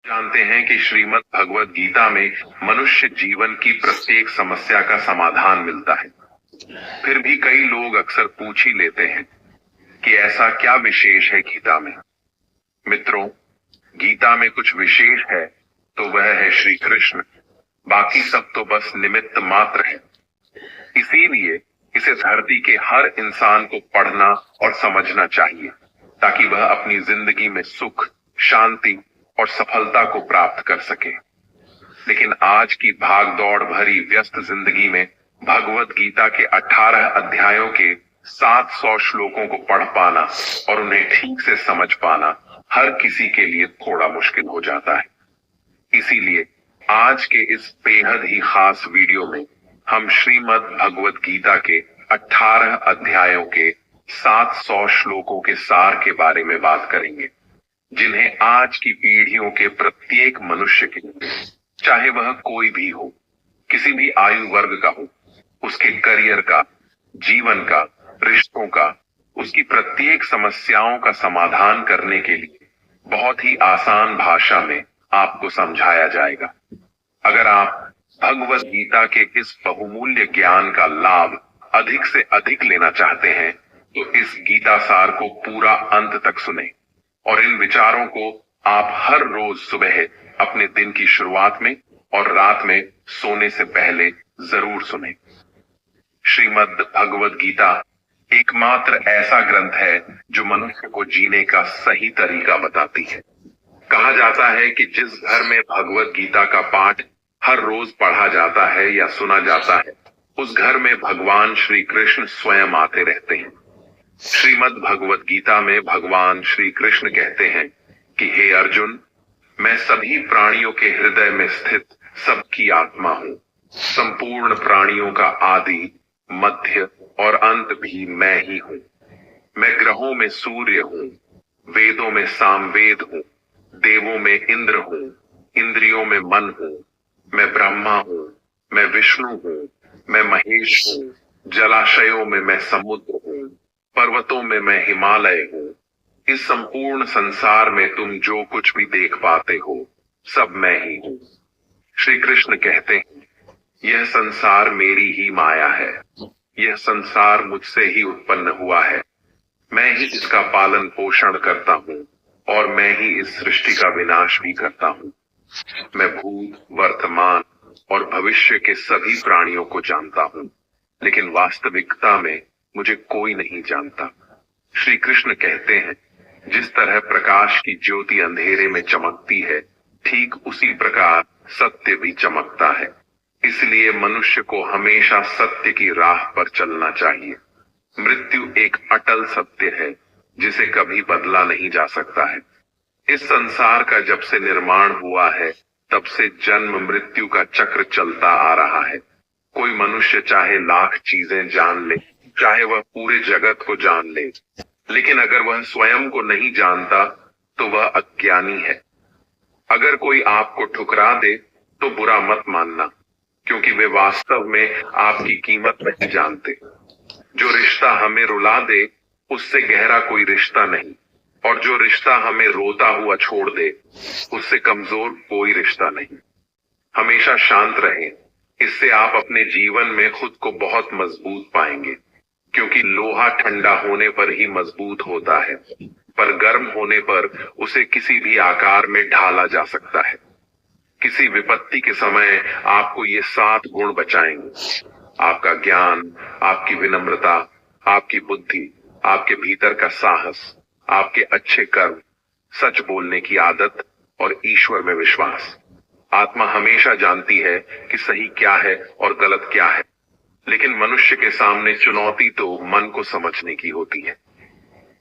जानते हैं कि श्रीमद् भगवत गीता में मनुष्य जीवन की प्रत्येक समस्या का समाधान मिलता है। फिर भी कई लोग अक्सर पूछ ही लेते हैं कि ऐसा क्या विशेष है गीता में। मित्रों, गीता में कुछ विशेष है तो वह है श्री कृष्ण। बाकी सब तो बस निमित्त मात्र है। इसीलिए इसे धरती के हर इंसान को पढ़ना और समझना चाहिए ताकि वह अपनी जिंदगी में सुख, शांति और सफलता को प्राप्त कर सके। लेकिन आज की भागदौड़ भरी व्यस्त जिंदगी में भगवत गीता के 18 अध्यायों के 700 श्लोकों को पढ़ पाना और उन्हें ठीक से समझ पाना हर किसी के लिए थोड़ा मुश्किल हो जाता है। इसीलिए आज के इस बेहद ही खास वीडियो में हम श्रीमद् भगवत गीता के 18 अध्यायों के 700 श्लोकों के सार के बारे में बात करेंगे, जिन्हें आज की पीढ़ियों के प्रत्येक मनुष्य के लिए, चाहे वह कोई भी हो, किसी भी आयु वर्ग का हो, उसके करियर का, जीवन का, रिश्तों का, उसकी प्रत्येक समस्याओं का समाधान करने के लिए बहुत ही आसान भाषा में आपको समझाया जाएगा। अगर आप भगवत गीता के इस बहुमूल्य ज्ञान का लाभ अधिक से अधिक लेना चाहते हैं तो इस गीता सार को पूरा अंत तक सुनें और इन विचारों को आप हर रोज सुबह अपने दिन की शुरुआत में और रात में सोने से पहले जरूर सुनें। श्रीमद् भगवत गीता एकमात्र ऐसा ग्रंथ है जो मनुष्य को जीने का सही तरीका बताती है। कहा जाता है कि जिस घर में भगवत गीता का पाठ हर रोज पढ़ा जाता है या सुना जाता है, उस घर में भगवान श्री कृष्ण स्वयं आते रहते हैं। श्रीमद् भगवत गीता में भगवान श्री कृष्ण कहते हैं कि हे अर्जुन, मैं सभी प्राणियों के हृदय में स्थित सबकी आत्मा हूं। संपूर्ण प्राणियों का आदि, मध्य और अंत भी मैं ही हूं। मैं ग्रहों में सूर्य हूं, वेदों में सामवेद हूं, देवों में इंद्र हूं, इंद्रियों में मन हूं। मैं ब्रह्मा हूं, मैं विष्णु हूं, मैं महेश हूं। जलाशयों में मैं समुद्र हूं, पर्वतों में मैं हिमालय हूं। इस संपूर्ण संसार में तुम जो कुछ भी देख पाते हो, सब मैं ही हूं। श्री कृष्ण कहते हैं, यह संसार मेरी ही माया है। यह संसार मुझसे ही उत्पन्न हुआ है। मैं ही इसका पालन पोषण करता हूं और मैं ही इस सृष्टि का विनाश भी करता हूं। मैं भूत, वर्तमान और भविष्य के सभी प्राणियों को जानता हूं, लेकिन वास्तविकता में मुझे कोई नहीं जानता। श्री कृष्ण कहते हैं, जिस तरह प्रकाश की ज्योति अंधेरे में चमकती है, ठीक उसी प्रकार सत्य भी चमकता है। इसलिए मनुष्य को हमेशा सत्य की राह पर चलना चाहिए। मृत्यु एक अटल सत्य है जिसे कभी बदला नहीं जा सकता है। इस संसार का जब से निर्माण हुआ है, तब से जन्म मृत्यु का चक्र चलता आ रहा है। कोई मनुष्य चाहे लाख चीजें जान ले, चाहे वह पूरे जगत को जान ले, लेकिन अगर वह स्वयं को नहीं जानता तो वह अज्ञानी है। अगर कोई आपको ठुकरा दे तो बुरा मत मानना, क्योंकि वे वास्तव में आपकी कीमत नहीं जानते। जो रिश्ता हमें रुला दे, उससे गहरा कोई रिश्ता नहीं, और जो रिश्ता हमें रोता हुआ छोड़ दे, उससे कमजोर कोई रिश्ता नहीं। हमेशा शांत रहें, इससे आप अपने जीवन में खुद को बहुत मजबूत पाएंगे, क्योंकि लोहा ठंडा होने पर ही मजबूत होता है, पर गर्म होने पर उसे किसी भी आकार में ढाला जा सकता है। किसी विपत्ति के समय आपको ये 7 गुण बचाएंगे: आपका ज्ञान, आपकी विनम्रता, आपकी बुद्धि, आपके भीतर का साहस, आपके अच्छे कर्म, सच बोलने की आदत और ईश्वर में विश्वास। आत्मा हमेशा जानती है कि सही क्या है और गलत क्या है, लेकिन मनुष्य के सामने चुनौती तो मन को समझने की होती है।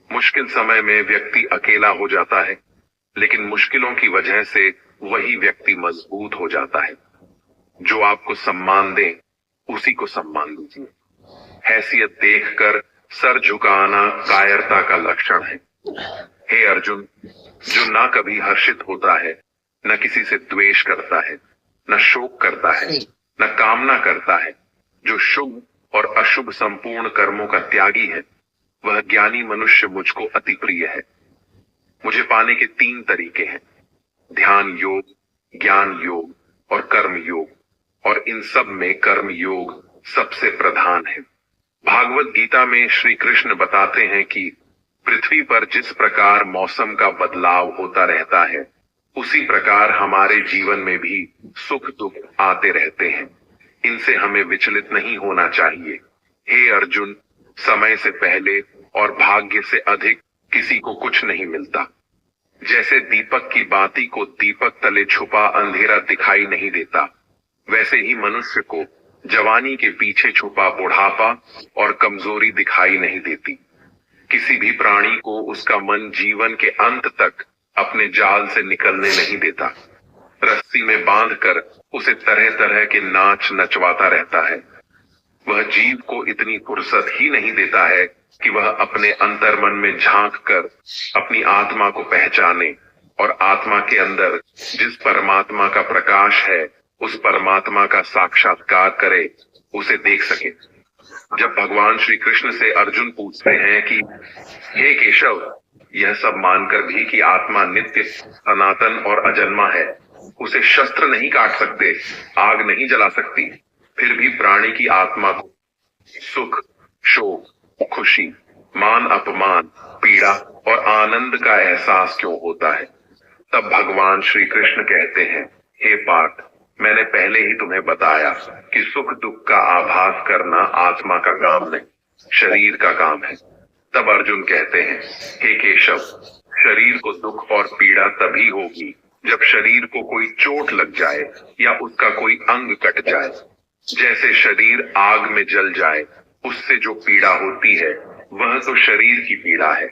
मुश्किल समय में व्यक्ति अकेला हो जाता है, लेकिन मुश्किलों की वजह से वही व्यक्ति मजबूत हो जाता है। जो आपको सम्मान दे, उसी को सम्मान दीजिए। हैसियत देखकर सर झुकाना कायरता का लक्षण है। हे अर्जुन, जो ना कभी हर्षित होता है, न किसी से द्वेष करता है, न शोक करता है, न कामना करता है, जो शुभ और अशुभ संपूर्ण कर्मों का त्यागी है, वह ज्ञानी मनुष्य मुझको अति प्रिय है। मुझे पाने के 3 तरीके हैं: ध्यान योग, ज्ञान योग और कर्म योग, और इन सब में कर्म योग सबसे प्रधान है। भागवत गीता में श्री कृष्ण बताते हैं कि पृथ्वी पर जिस प्रकार मौसम का बदलाव होता रहता है, उसी प्रकार हमारे जीवन में भी सुख दुख आते रहते हैं। इनसे हमें विचलित नहीं होना चाहिए। हे अर्जुन, समय से पहले और भाग्य से अधिक किसी को कुछ नहीं मिलता। जैसे दीपक की बाती को दीपक तले छुपा अंधेरा दिखाई नहीं देता, वैसे ही मनुष्य को जवानी के पीछे छुपा बुढ़ापा और कमजोरी दिखाई नहीं देती। किसी भी प्राणी को उसका मन जीवन के अंत तक अपने जाल से निकलने नहीं देता। रस्सी में बांधकर उसे तरह तरह के नाच नचवाता रहता है। वह जीव को इतनी फुर्सत ही नहीं देता है कि वह अपने अंतर्मन में झांक कर अपनी आत्मा को पहचाने और आत्मा के अंदर जिस परमात्मा का प्रकाश है, उस परमात्मा का साक्षात्कार करे, उसे देख सके। जब भगवान श्री कृष्ण से अर्जुन पूछते हैं कि हे केशव, यह सब मानकर भी कि आत्मा नित्य, सनातन और अजन्मा है, उसे शस्त्र नहीं काट सकते, आग नहीं जला सकती, फिर भी प्राणी की आत्मा को सुख, शोक, खुशी, मान अपमान, पीड़ा और आनंद का एहसास क्यों होता है? तब भगवान श्री कृष्ण कहते हैं, हे पार्थ, मैंने पहले ही तुम्हें बताया कि सुख दुख का आभास करना आत्मा का काम नहीं, शरीर का काम है। तब अर्जुन कहते हैं, हे केशव, शरीर को दुख और पीड़ा तभी होगी जब शरीर को कोई चोट लग जाए या उसका कोई अंग कट जाए। जैसे शरीर आग में जल जाए, उससे जो पीड़ा होती है वह तो शरीर की पीड़ा है,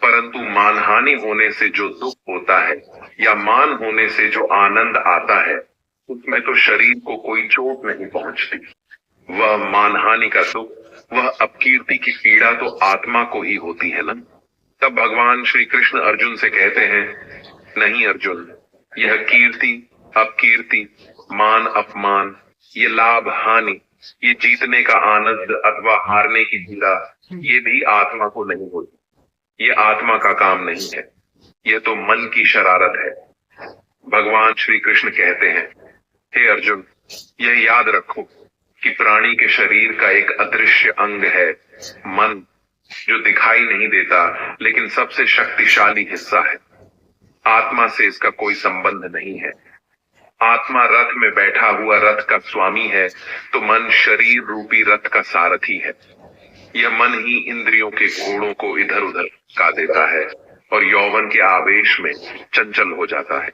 परंतु मानहानि होने से जो दुख होता है या मान होने से जो आनंद आता है, उसमें तो शरीर को कोई चोट नहीं पहुंचती। वह मानहानि का दुख, वह अपकीर्ति की पीड़ा तो आत्मा को ही होती है ना। तब भगवान श्री कृष्ण अर्जुन से कहते हैं, नहीं अर्जुन, यह कीर्ति अपकीर्ति, मान अपमान, ये लाभ हानि, ये जीतने का आनंद अथवा हारने की पीड़ा, ये भी आत्मा को नहीं होती। ये आत्मा का काम नहीं है, यह तो मन की शरारत है। भगवान श्री कृष्ण कहते हैं, हे अर्जुन, यह याद रखो कि प्राणी के शरीर का एक अदृश्य अंग है मन, जो दिखाई नहीं देता लेकिन सबसे शक्तिशाली हिस्सा है। आत्मा से इसका कोई संबंध नहीं है। आत्मा रथ में बैठा हुआ रथ का स्वामी है, तो मन शरीर रूपी रथ का सारथी है। यह मन ही इंद्रियों के घोड़ों को इधर उधर का देता है और यौवन के आवेश में चंचल हो जाता है।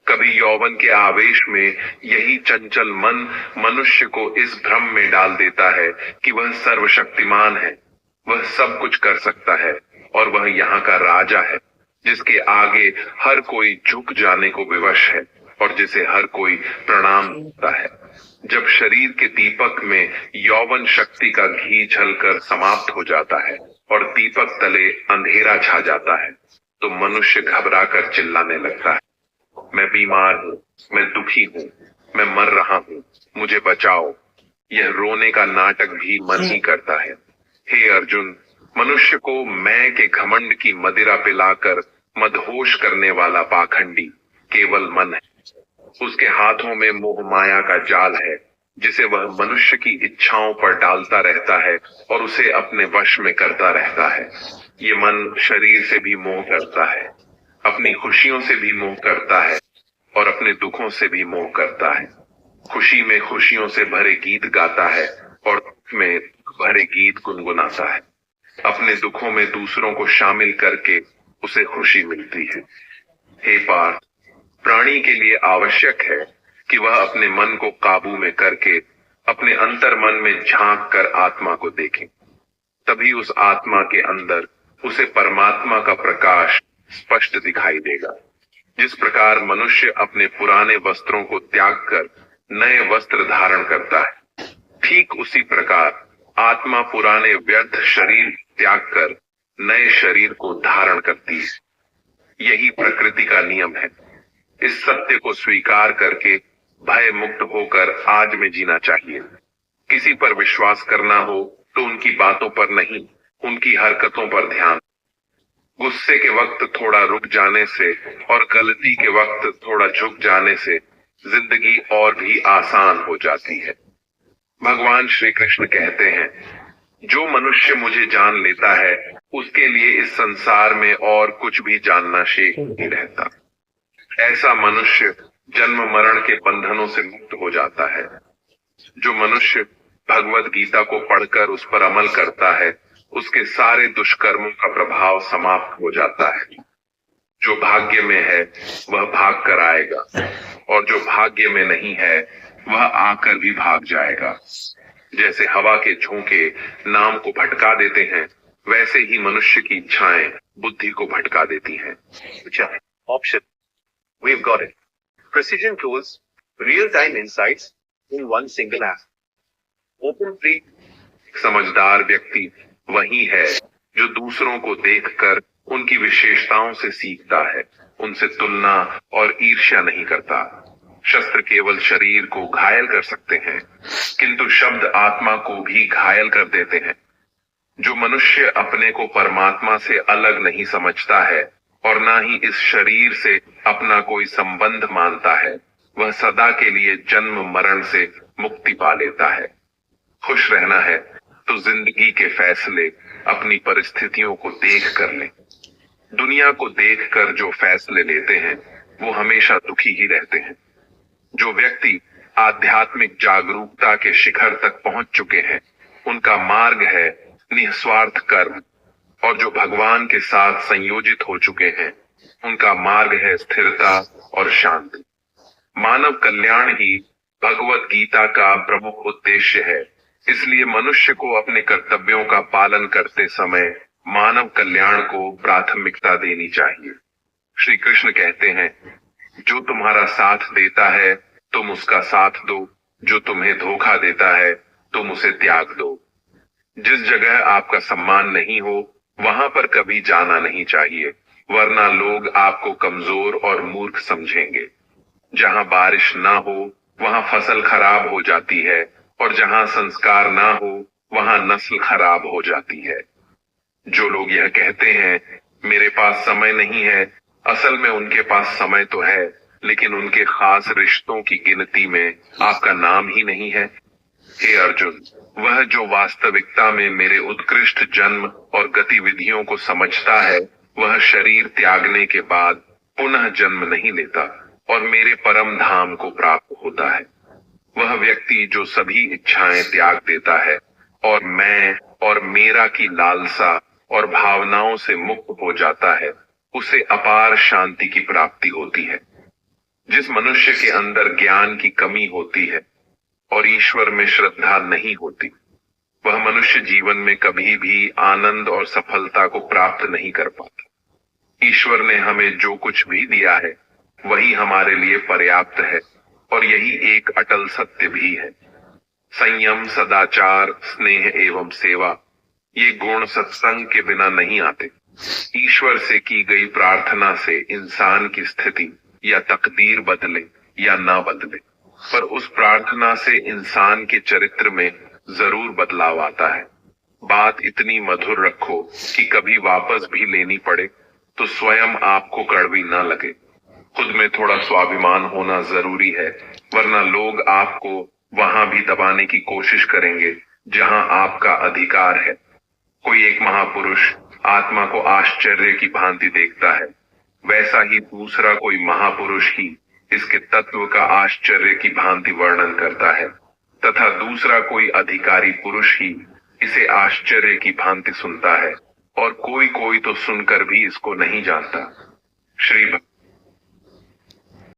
कभी यौवन के आवेश में यही चंचल मन मनुष्य को इस भ्रम में डाल देता है कि वह सर्वशक्तिमान है, वह सब कुछ कर सकता है और वह यहाँ का राजा है, जिसके आगे हर कोई झुक जाने को विवश है और जिसे हर कोई प्रणाम करता है। जब शरीर के दीपक में यौवन शक्ति का घी झलकर समाप्त हो जाता है और दीपक तले अंधेरा छा जाता है, तो मनुष्य घबराकर चिल्लाने लगता है, मैं बीमार हूँ, मैं दुखी हूँ, मैं मर रहा हूँ, मुझे बचाओ। यह रोने का नाटक भी मन ही करता है। हे अर्जुन, मनुष्य को मैं के घमंड की मदिरा पिलाकर मदहोश करने वाला पाखंडी केवल मन है। उसके हाथों में मोह माया का जाल है, जिसे वह मनुष्य की इच्छाओं पर डालता रहता है और उसे अपने वश में करता रहता है। ये मन शरीर से भी मोह करता है, अपनी खुशियों से भी मोह करता है और अपने दुखों से भी मोह करता है। खुशी में खुशियों से भरे गीत गाता है और दुख में भरे गीत गुनगुनाता है। अपने दुखों में दूसरों को शामिल करके उसे खुशी मिलती है। हे पार्थ, प्राणी के लिए आवश्यक है कि वह अपने मन को काबू में करके अपने अंतर मन में झांक कर आत्मा को देखे। तभी उस आत्मा के अंदर उसे परमात्मा का प्रकाश स्पष्ट दिखाई देगा। जिस प्रकार मनुष्य अपने पुराने वस्त्रों को त्याग कर नए वस्त्र धारण करता है, ठीक उसी प्रकार आत्मा पुराने व्यर्थ शरीर त्याग कर नए शरीर को धारण करती है। यही प्रकृति का नियम है। इस सत्य को स्वीकार करके भय मुक्त होकर आज में जीना चाहिए। किसी पर विश्वास करना हो तो उनकी बातों पर नहीं, उनकी हरकतों पर ध्यान। गुस्से के वक्त थोड़ा रुक जाने से और गलती के वक्त थोड़ा झुक जाने से जिंदगी और भी आसान हो जाती है। भगवान श्री कृष्ण कहते हैं, जो मनुष्य मुझे जान लेता है उसके लिए इस संसार में और कुछ भी जानना शेष नहीं रहता। ऐसा मनुष्य जन्म मरण के बंधनों से मुक्त हो जाता है। जो मनुष्य भगवत गीता को पढ़कर उस पर अमल करता है उसके सारे दुष्कर्मों का प्रभाव समाप्त हो जाता है। जो भाग्य में है वह भाग कर आएगा और जो भाग्य में नहीं है वह आकर भी भाग जाएगा। जैसे हवा के झोंके नाम को भटका देते हैं, वैसे ही मनुष्य की इच्छाएं बुद्धि को भटका देती हैं। Option. We've got it. Precision tools, real-time insights in one single app. Open free. समझदार व्यक्ति वही है जो दूसरों को देखकर उनकी विशेषताओं से सीखता है, उनसे तुलना और ईर्ष्या नहीं करता। शस्त्र केवल शरीर को घायल कर सकते हैं, किंतु शब्द आत्मा को भी घायल कर देते हैं। जो मनुष्य अपने को परमात्मा से अलग नहीं समझता है और ना ही इस शरीर से अपना कोई संबंध मानता है, वह सदा के लिए जन्म मरण से मुक्ति पा लेता है। खुश रहना है तो जिंदगी के फैसले अपनी परिस्थितियों को देख कर लें। दुनिया को देखकर जो फैसले लेते हैं वो हमेशा दुखी ही रहते हैं। जो व्यक्ति आध्यात्मिक जागरूकता के शिखर तक पहुंच चुके हैं उनका मार्ग है निस्वार्थ कर्म, और जो भगवान के साथ संयोजित हो चुके हैं उनका मार्ग है स्थिरता और शांति। मानव कल्याण ही भगवत गीता का प्रमुख उद्देश्य है, इसलिए मनुष्य को अपने कर्तव्यों का पालन करते समय मानव कल्याण को प्राथमिकता देनी चाहिए। श्री कृष्ण कहते हैं, जो तुम्हारा साथ देता है तुम उसका साथ दो, जो तुम्हें धोखा देता है तुम उसे त्याग दो। जिस जगह आपका सम्मान नहीं हो वहां पर कभी जाना नहीं चाहिए, वरना लोग आपको कमजोर और मूर्ख समझेंगे। जहां बारिश ना हो वहां फसल खराब हो जाती है और जहां संस्कार ना हो वहां नस्ल खराब हो जाती है। जो लोग यह कहते हैं मेरे पास समय नहीं है, असल में उनके पास समय तो है, लेकिन उनके खास रिश्तों की गिनती में आपका नाम ही नहीं है। हे अर्जुन, वह जो वास्तविकता में मेरे उत्कृष्ट जन्म और गतिविधियों को समझता है वह शरीर त्यागने के बाद पुनः जन्म नहीं लेता और मेरे परम धाम को प्राप्त होता है। वह व्यक्ति जो सभी इच्छाएं त्याग देता है और मैं और मेरा की लालसा और भावनाओं से मुक्त हो जाता है, उसे अपार शांति की प्राप्ति होती है। जिस मनुष्य के अंदर ज्ञान की कमी होती है और ईश्वर में श्रद्धा नहीं होती, वह मनुष्य जीवन में कभी भी आनंद और सफलता को प्राप्त नहीं कर पाता। ईश्वर ने हमें जो कुछ भी दिया है वही हमारे लिए पर्याप्त है और यही एक अटल सत्य भी है। संयम, सदाचार, स्नेह एवं सेवा, ये गुण सत्संग के बिना नहीं आते। ईश्वर से की गई प्रार्थना से इंसान की स्थिति या तकदीर बदले या ना बदले, पर उस प्रार्थना से इंसान के चरित्र में जरूर बदलाव आता है। बात इतनी मधुर रखो कि कभी वापस भी लेनी पड़े तो स्वयं आपको कड़वी ना लगे। खुद में थोड़ा स्वाभिमान होना जरूरी है, वरना लोग आपको वहां भी दबाने की कोशिश करेंगे जहां आपका अधिकार है। कोई एक महापुरुष आत्मा को आश्चर्य की भांति देखता है, वैसा ही दूसरा कोई महापुरुष ही इसके तत्व का आश्चर्य की भांति वर्णन करता है, तथा दूसरा कोई अधिकारी पुरुष ही इसे आश्चर्य की भांति सुनता है, और कोई कोई तो सुनकर भी इसको नहीं जानता। श्री